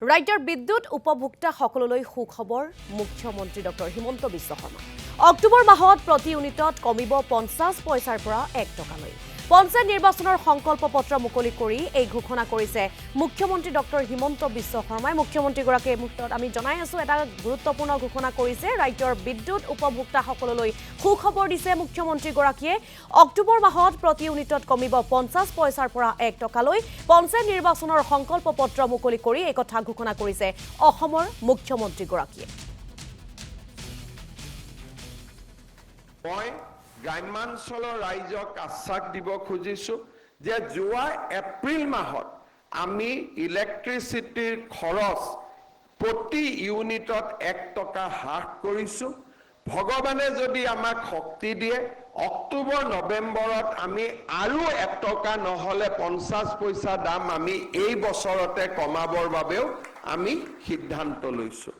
ৰাজ্যৰ বিদ্যুৎ উপভোক্তা সকললৈ সুখবৰ মুখ্যমন্ত্ৰী ডক্টৰ হিমন্ত বিশ্ব শৰ্মা অক্টোবৰ মাহত প্ৰতি ইউনিটত কমিব 50 পইচাৰ পৰা 1 টকালৈ পঞ্চায়ত নিৰ্বাচনৰ সংকল্প পত্ৰ মুকলি কৰি এই ঘোষণা কৰিছে মুখ্যমন্ত্ৰী ডক্টৰ হিমন্ত বিশ্ব শৰ্মাই মুখ্যমন্ত্ৰীগৰাকীয়ে মুক্তত আমি জনাই আছো এটা গুৰুত্বপূৰ্ণ ঘোষণা কৰিছে ৰাজ্যৰ বিদ্যুৎ উপভোক্তা সকললৈ সুখবৰ দিছে মুখ্যমন্ত্ৰীগৰাকীয়ে অক্টোবৰ মাহত প্ৰতি ইউনিটত কমিব 50 পইচাৰ পৰা 1 টকালৈ পঞ্চায়ত নিৰ্বাচনৰ সংকল্প পত্ৰ মুকলি কৰি এই কথা ঘোষণা কৰিছে অসমৰ মুখ্যমন্ত্ৰীগৰাকীয়ে গ্ৰামাঞ্চলৰ ৰাইজক আশ্বাস দিব খুজিছো যে যোৱা এপ্ৰিল মাহত আমি ইলেক্ট্ৰিচিটিৰ খৰচ প্ৰতি ইউনিটত 1 টকা হ্ৰাস কৰিছো ভগৱানে যদি আমাক শক্তি দিয়ে অক্টোবৰ নৱেম্বৰত আমি আৰু 1 টকা নহলে 50 পইচা দাম আমি এই বছৰতে কমাবৰ বাবেও আমি সিদ্ধান্ত লৈছো